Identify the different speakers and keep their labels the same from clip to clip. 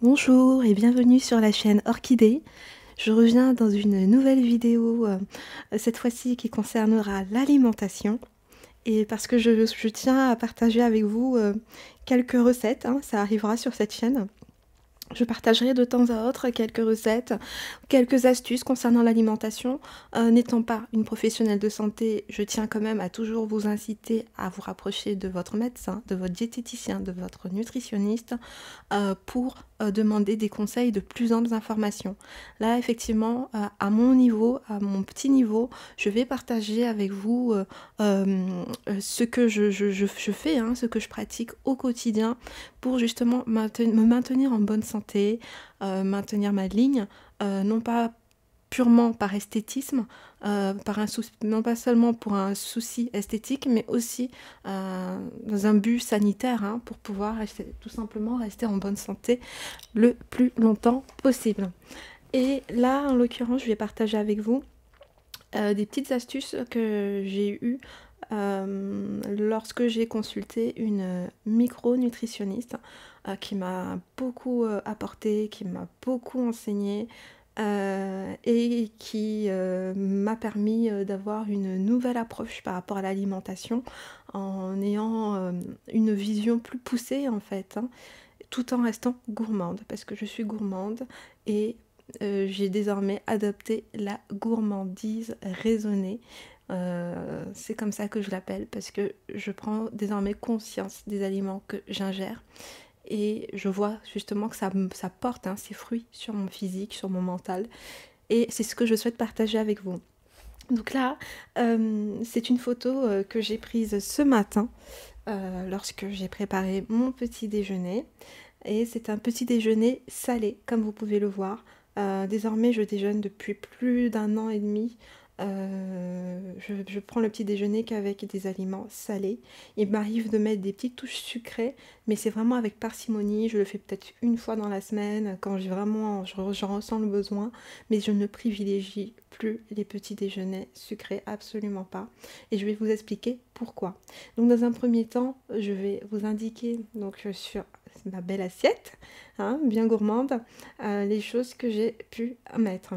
Speaker 1: Bonjour et bienvenue sur la chaîne Orchidée. Je reviens dans une nouvelle vidéo, cette fois-ci qui concernera l'alimentation. Et parce que je tiens à partager avec vous quelques recettes, hein, ça arrivera sur cette chaîne. Je partagerai de temps à autre quelques recettes, quelques astuces concernant l'alimentation. N'étant pas une professionnelle de santé, je tiens quand même à toujours vous inciter à vous rapprocher de votre médecin, de votre diététicien, de votre nutritionniste pour demander des conseils, de plus amples informations. Là, effectivement, à mon niveau, à mon petit niveau, je vais partager avec vous ce que je fais, hein, ce que je pratique au quotidien pour justement me maintenir en bonne santé, maintenir ma ligne, non pas purement par esthétisme, non pas seulement pour un souci esthétique, mais aussi dans un but sanitaire, hein, pour pouvoir tout simplement rester en bonne santé le plus longtemps possible. Et là, en l'occurrence, je vais partager avec vous des petites astuces que j'ai eues lorsque j'ai consulté une micronutritionniste qui m'a beaucoup apporté, qui m'a beaucoup enseigné et qui m'a permis d'avoir une nouvelle approche par rapport à l'alimentation en ayant une vision plus poussée en fait, hein, tout en restant gourmande parce que je suis gourmande et j'ai désormais adopté la gourmandise raisonnée. C'est comme ça que je l'appelle parce que je prends désormais conscience des aliments que j'ingère et je vois justement que ça porte ses fruits sur mon physique, sur mon mental et c'est ce que je souhaite partager avec vous. Donc là, c'est une photo que j'ai prise ce matin lorsque j'ai préparé mon petit déjeuner et c'est un petit déjeuner salé comme vous pouvez le voir. Désormais je déjeune depuis plus d'un an et demi. Je prends le petit déjeuner qu'avec des aliments salés. Il m'arrive de mettre des petites touches sucrées, mais c'est vraiment avec parcimonie. Je le fais peut-être une fois dans la semaine quand j'en ressens le besoin, mais je ne privilégie plus les petits déjeuners sucrés, absolument pas. Et je vais vous expliquer pourquoi. Donc dans un premier temps, je vais vous indiquer donc sur ma belle assiette, hein, bien gourmande, les choses que j'ai pu mettre.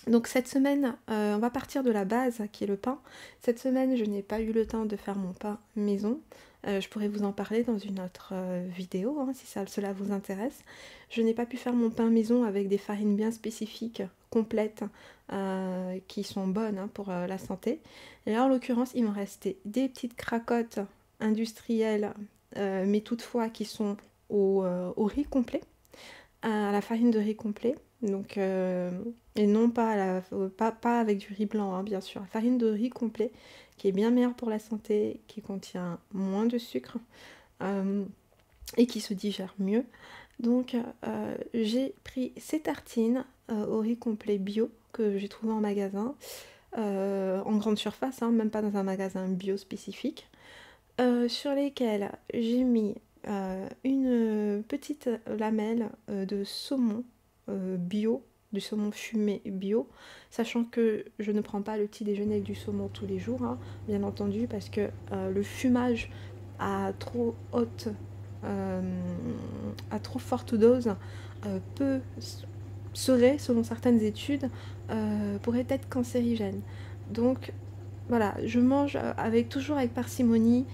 Speaker 1: Donc cette semaine, on va partir de la base qui est le pain. Cette semaine, je n'ai pas eu le temps de faire mon pain maison. Je pourrais vous en parler dans une autre vidéo, hein, si cela vous intéresse. Je n'ai pas pu faire mon pain maison avec des farines bien spécifiques, complètes, qui sont bonnes, hein, pour la santé. Et là, en l'occurrence, il me restait des petites cracottes industrielles, mais toutefois qui sont au riz complet, à la farine de riz complet. Donc, et non pas, pas avec du riz blanc, hein, bien sûr. La farine de riz complet qui est bien meilleure pour la santé, qui contient moins de sucre et qui se digère mieux. Donc j'ai pris ces tartines au riz complet bio que j'ai trouvé en magasin, en grande surface, hein, même pas dans un magasin bio spécifique, sur lesquelles j'ai mis une petite lamelle de saumon bio, du saumon fumé bio, sachant que je ne prends pas le petit déjeuner avec du saumon tous les jours, hein, bien entendu, parce que le fumage à trop haute, à trop forte dose serait, selon certaines études, pourrait être cancérigène. Donc voilà, je mange toujours avec parcimonie,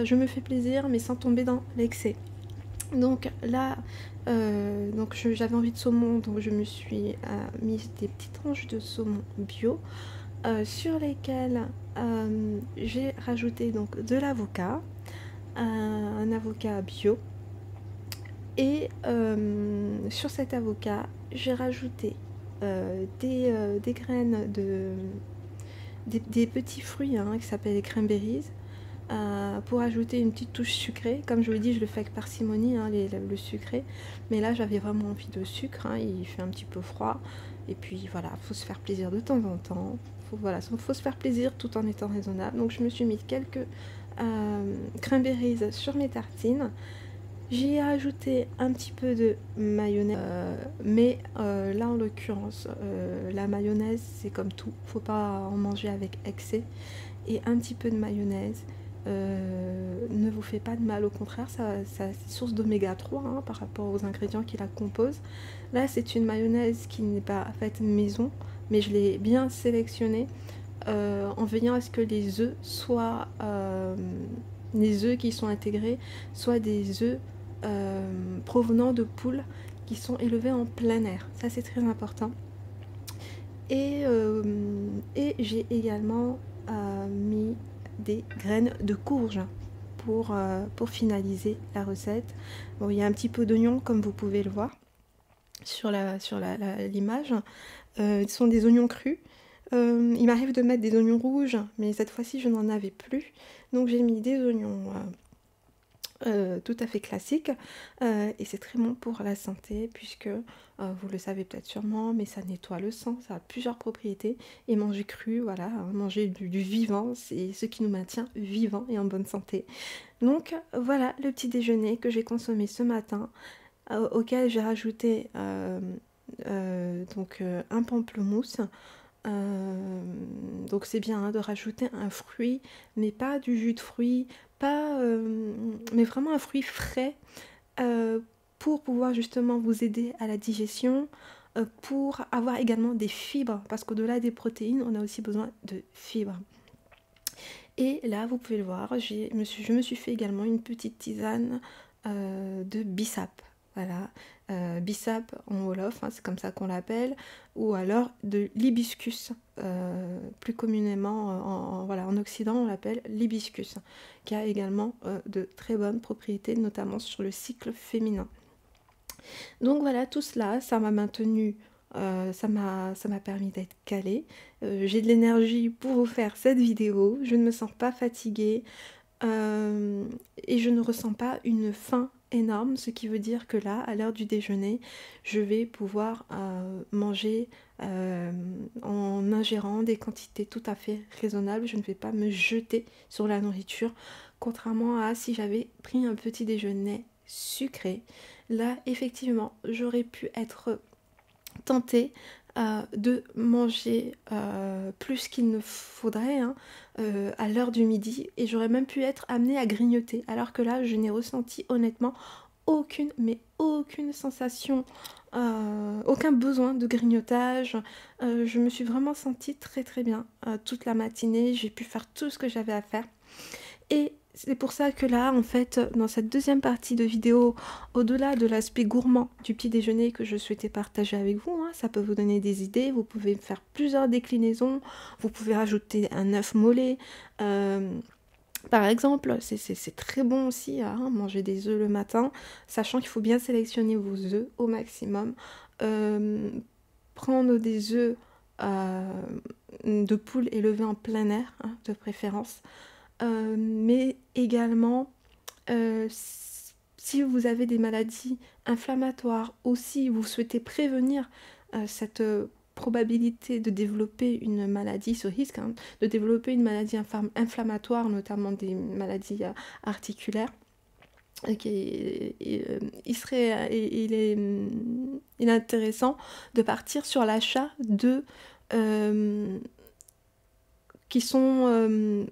Speaker 1: je me fais plaisir, mais sans tomber dans l'excès. Donc là, j'avais envie de saumon, donc je me suis mis des petites tranches de saumon bio sur lesquelles j'ai rajouté donc de l'avocat, un avocat bio, et sur cet avocat j'ai rajouté des graines des petits fruits, hein, qui s'appellent les cranberries, pour ajouter une petite touche sucrée. Comme je vous l'ai dit, je le fais avec parcimonie, hein, le sucré, mais là j'avais vraiment envie de sucre, hein, il fait un petit peu froid, et puis voilà, faut se faire plaisir de temps en temps, faut se faire plaisir tout en étant raisonnable. Donc je me suis mis quelques cranberries sur mes tartines. J'y ai ajouté un petit peu de mayonnaise, mais là en l'occurrence, la mayonnaise c'est comme tout, faut pas en manger avec excès, et un petit peu de mayonnaise ne vous fait pas de mal, au contraire, c'est source d'oméga 3 hein, par rapport aux ingrédients qui la composent. Là, c'est une mayonnaise qui n'est pas faite maison, mais je l'ai bien sélectionnée en veillant à ce que les œufs soient, les œufs qui sont intégrés, soient des œufs provenant de poules qui sont élevées en plein air. Ça, c'est très important. Et j'ai également mis des graines de courge pour finaliser la recette. Bon, il y a un petit peu d'oignon comme vous pouvez le voir sur l'image. Ce sont des oignons crus. Il m'arrive de mettre des oignons rouges, mais cette fois-ci je n'en avais plus. Donc j'ai mis des oignons tout à fait classiques. Et c'est très bon pour la santé puisque, vous le savez peut-être sûrement, mais ça nettoie le sang, ça a plusieurs propriétés. Et manger cru, voilà, manger du vivant, c'est ce qui nous maintient vivants et en bonne santé. Donc voilà le petit déjeuner que j'ai consommé ce matin, auquel j'ai rajouté un pamplemousse. Donc c'est bien hein, de rajouter un fruit, mais pas du jus de fruit, pas, mais vraiment un fruit frais pour pouvoir justement vous aider à la digestion, pour avoir également des fibres, parce qu'au-delà des protéines, on a aussi besoin de fibres. Et là, vous pouvez le voir, je me suis fait également une petite tisane de bissap. Voilà, bissap en wolof, hein, c'est comme ça qu'on l'appelle, ou alors de l'hibiscus, plus communément en Occident on l'appelle l'hibiscus, qui a également de très bonnes propriétés, notamment sur le cycle féminin. Donc voilà, tout cela, ça m'a maintenu, ça m'a permis d'être calée. J'ai de l'énergie pour vous faire cette vidéo, je ne me sens pas fatiguée et je ne ressens pas une faim énorme, ce qui veut dire que là, à l'heure du déjeuner, je vais pouvoir manger en ingérant des quantités tout à fait raisonnables. Je ne vais pas me jeter sur la nourriture, contrairement à si j'avais pris un petit déjeuner sucré. Là, effectivement, j'aurais pu être tentée de manger plus qu'il ne faudrait hein, à l'heure du midi, et j'aurais même pu être amenée à grignoter, alors que là, je n'ai ressenti honnêtement aucune sensation, aucun besoin de grignotage. Je me suis vraiment sentie très très bien toute la matinée, j'ai pu faire tout ce que j'avais à faire. Et c'est pour ça que là, en fait, dans cette deuxième partie de vidéo, au-delà de l'aspect gourmand du petit déjeuner que je souhaitais partager avec vous, hein, ça peut vous donner des idées, vous pouvez faire plusieurs déclinaisons, vous pouvez rajouter un œuf mollet, par exemple, c'est très bon aussi, hein, manger des œufs le matin, sachant qu'il faut bien sélectionner vos œufs au maximum, prendre des œufs de poule élevés en plein air, hein, de préférence. Mais également si vous avez des maladies inflammatoires ou si vous souhaitez prévenir cette probabilité de développer une maladie, ce risque hein, de développer une maladie inflammatoire, notamment des maladies articulaires, il est intéressant de partir sur l'achat de qui sont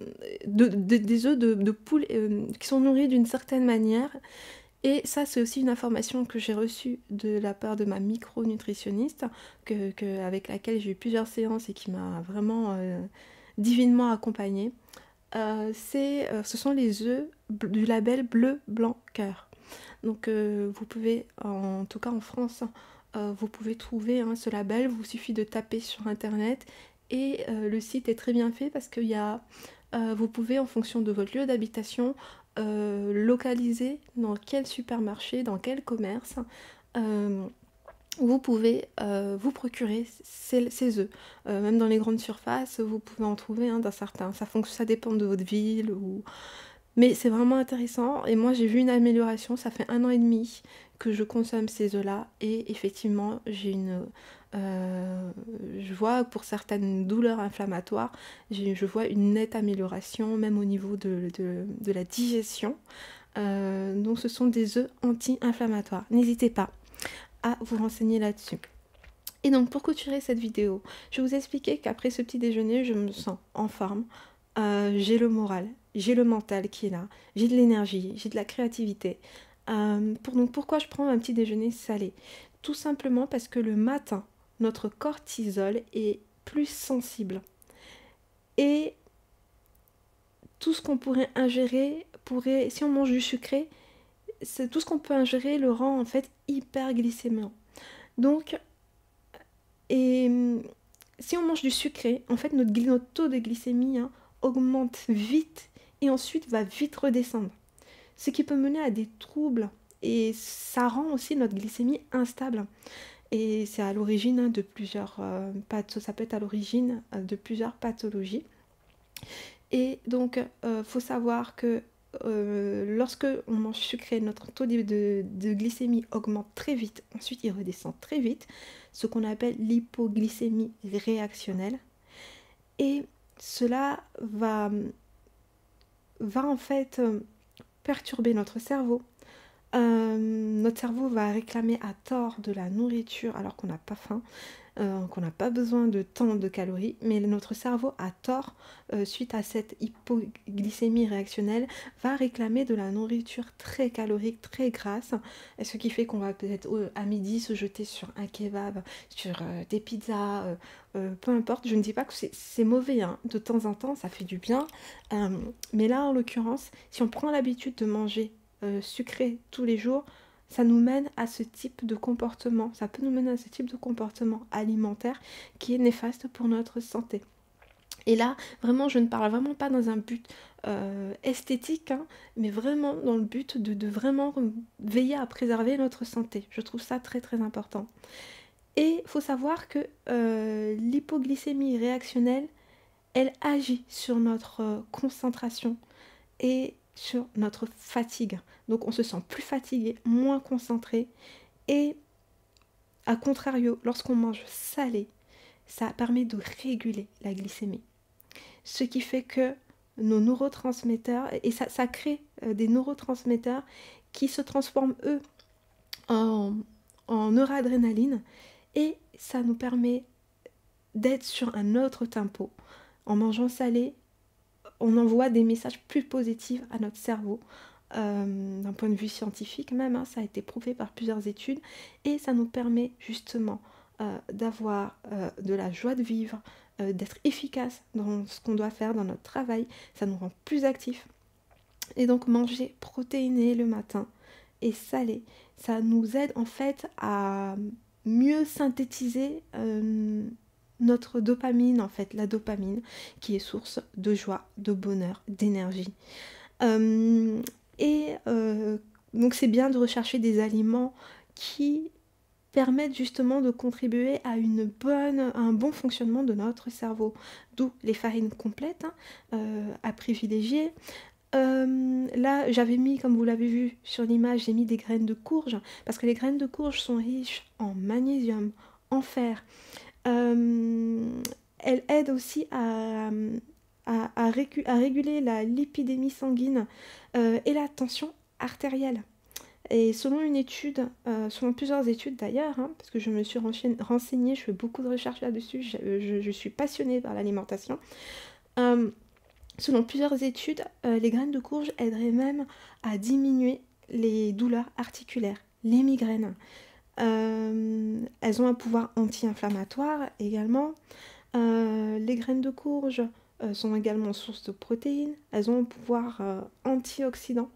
Speaker 1: des œufs de poule qui sont nourris d'une certaine manière. Et ça, c'est aussi une information que j'ai reçue de la part de ma micronutritionniste, avec laquelle j'ai eu plusieurs séances et qui m'a vraiment divinement accompagnée. Ce sont les œufs du label bleu, blanc, cœur. Donc vous pouvez, en tout cas en France, vous pouvez trouver hein, ce label, il vous suffit de taper sur internet. Et le site est très bien fait parce que vous pouvez, en fonction de votre lieu d'habitation, localiser dans quel supermarché, dans quel commerce, vous pouvez vous procurer ces œufs. Même dans les grandes surfaces, vous pouvez en trouver hein, dans certains. Ça dépend de votre ville. Mais c'est vraiment intéressant. Et moi, j'ai vu une amélioration. Ça fait 1 an et demi que je consomme ces œufs-là. Et effectivement, je vois pour certaines douleurs inflammatoires, je vois une nette amélioration, même au niveau de la digestion. Donc ce sont des œufs anti-inflammatoires. N'hésitez pas à vous renseigner là-dessus. Et donc pour clôturer cette vidéo, je vais vous expliquer qu'après ce petit déjeuner, je me sens en forme, j'ai le moral, j'ai le mental qui est là, j'ai de l'énergie, j'ai de la créativité. Donc pourquoi je prends un petit déjeuner salé? Tout simplement parce que le matin, notre cortisol est plus sensible. Et tout ce qu'on pourrait ingérer, si on mange du sucré, tout ce qu'on peut ingérer le rend en fait hyperglycémiant. Donc, et si on mange du sucré, en fait notre taux de glycémie augmente vite et ensuite va vite redescendre. Ce qui peut mener à des troubles et ça rend aussi notre glycémie instable. Et c'est à l'origine de plusieurs ça peut être à l'origine de plusieurs pathologies. Et donc, faut savoir que lorsque on mange sucré, notre taux de glycémie augmente très vite. Ensuite, il redescend très vite, ce qu'on appelle l'hypoglycémie réactionnelle. Et cela va en fait perturber notre cerveau. Notre cerveau va réclamer à tort de la nourriture alors qu'on n'a pas faim, qu'on n'a pas besoin de tant de calories, mais notre cerveau à tort, suite à cette hypoglycémie réactionnelle, va réclamer de la nourriture très calorique, très grasse, ce qui fait qu'on va peut-être à midi se jeter sur un kebab, sur des pizzas, peu importe. Je ne dis pas que c'est mauvais, hein. De temps en temps ça fait du bien, mais là en l'occurrence, si on prend l'habitude de manger sucré tous les jours, ça nous mène à ce type de comportement, ça peut nous mener à ce type de comportement alimentaire qui est néfaste pour notre santé. Et là, vraiment, je ne parle vraiment pas dans un but esthétique, hein, mais vraiment dans le but de vraiment veiller à préserver notre santé. Je trouve ça très très important. Et il faut savoir que l'hypoglycémie réactionnelle, elle agit sur notre concentration et sur notre fatigue. Donc on se sent plus fatigué, moins concentré. Et à contrario, lorsqu'on mange salé, ça permet de réguler la glycémie. Ce qui fait que nos neurotransmetteurs, et ça crée des neurotransmetteurs qui se transforment eux en noradrénaline, et ça nous permet d'être sur un autre tempo. En mangeant salé, on envoie des messages plus positifs à notre cerveau, d'un point de vue scientifique même, hein, ça a été prouvé par plusieurs études, et ça nous permet justement d'avoir de la joie de vivre, d'être efficace dans ce qu'on doit faire dans notre travail, ça nous rend plus actifs. Et donc manger protéiné le matin et salé, ça nous aide en fait à mieux synthétiser notre dopamine, en fait, la dopamine qui est source de joie, de bonheur, d'énergie. Donc c'est bien de rechercher des aliments qui permettent justement de contribuer à un bon fonctionnement de notre cerveau. D'où les farines complètes à privilégier. Là, j'avais mis, comme vous l'avez vu sur l'image, j'ai mis des graines de courge, parce que les graines de courge sont riches en magnésium, en fer. Elle aide aussi à réguler la lipidémie sanguine et la tension artérielle. Et selon selon plusieurs études d'ailleurs, hein, parce que je me suis renseignée, je fais beaucoup de recherches là-dessus, je suis passionnée par l'alimentation. Selon plusieurs études, les graines de courge aideraient même à diminuer les douleurs articulaires, les migraines. Elles ont un pouvoir anti-inflammatoire également. Les graines de courge sont également source de protéines. Elles ont un pouvoir antioxydant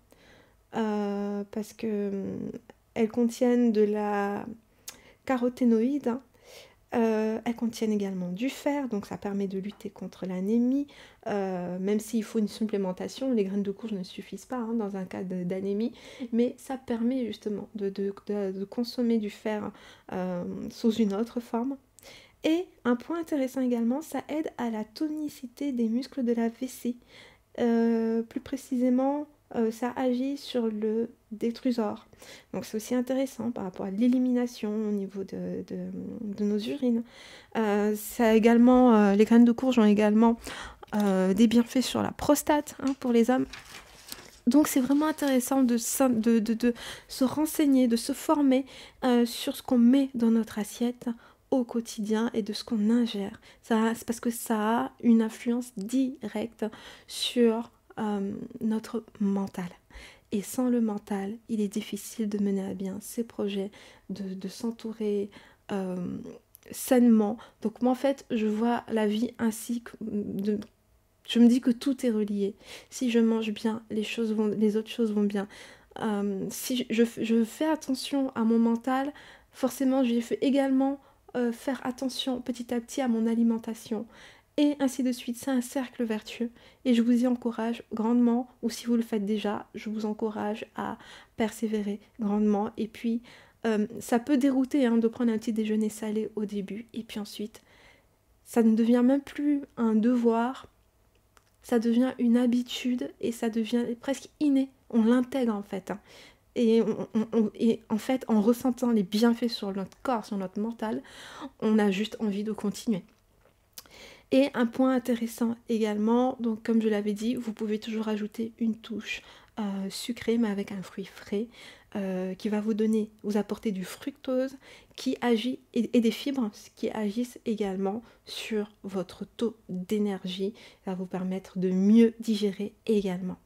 Speaker 1: parce que elles contiennent de la caroténoïde. Elles contiennent également du fer, donc ça permet de lutter contre l'anémie. Même s'il faut une supplémentation, les graines de courge ne suffisent pas dans un cas d'anémie, mais ça permet justement de consommer du fer sous une autre forme. Et un point intéressant également, ça aide à la tonicité des muscles de la vessie. Plus précisément, ça agit sur le détrusor. Donc c'est aussi intéressant par rapport à l'élimination au niveau de nos urines. Les graines de courge ont également des bienfaits sur la prostate pour les hommes. Donc c'est vraiment intéressant de se renseigner, de se former sur ce qu'on met dans notre assiette au quotidien et de ce qu'on ingère. C'est parce que ça a une influence directe sur notre mental. Et sans le mental, il est difficile de mener à bien ses projets, de s'entourer sainement. Donc moi en fait, je vois la vie ainsi que je me dis que tout est relié. Si je mange bien, les autres choses vont bien. Si je fais attention à mon mental, forcément je vais également faire attention petit à petit à mon alimentation. Et ainsi de suite, c'est un cercle vertueux. Et je vous y encourage grandement, ou si vous le faites déjà, je vous encourage à persévérer grandement. Et puis, ça peut dérouter de prendre un petit déjeuner salé au début. Et puis ensuite, ça ne devient même plus un devoir, ça devient une habitude et ça devient presque inné. On l'intègre en fait. Et en fait, en ressentant les bienfaits sur notre corps, sur notre mental, on a juste envie de continuer. Et un point intéressant également, donc comme je l'avais dit, vous pouvez toujours ajouter une touche sucrée, mais avec un fruit frais, qui va vous apporter du fructose qui agit, et des fibres qui agissent également sur votre taux d'énergie. Ça va vous permettre de mieux digérer également.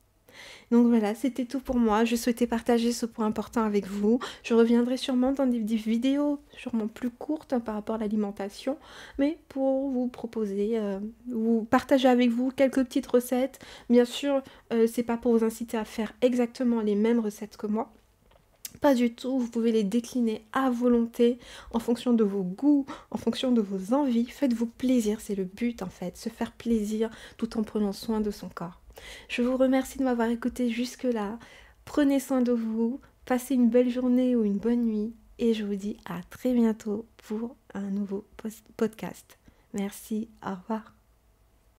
Speaker 1: Donc voilà, c'était tout pour moi. Je souhaitais partager ce point important avec vous. Je reviendrai sûrement dans des vidéos sûrement plus courtes par rapport à l'alimentation, mais pour vous proposer, vous partager avec vous quelques petites recettes. Bien sûr, c'est pas pour vous inciter à faire exactement les mêmes recettes que moi. Pas du tout, vous pouvez les décliner à volonté, en fonction de vos goûts, en fonction de vos envies. Faites-vous plaisir, c'est le but en fait, se faire plaisir tout en prenant soin de son corps. Je vous remercie de m'avoir écouté jusque-là. Prenez soin de vous, passez une belle journée ou une bonne nuit et je vous dis à très bientôt pour un nouveau podcast. Merci, au revoir.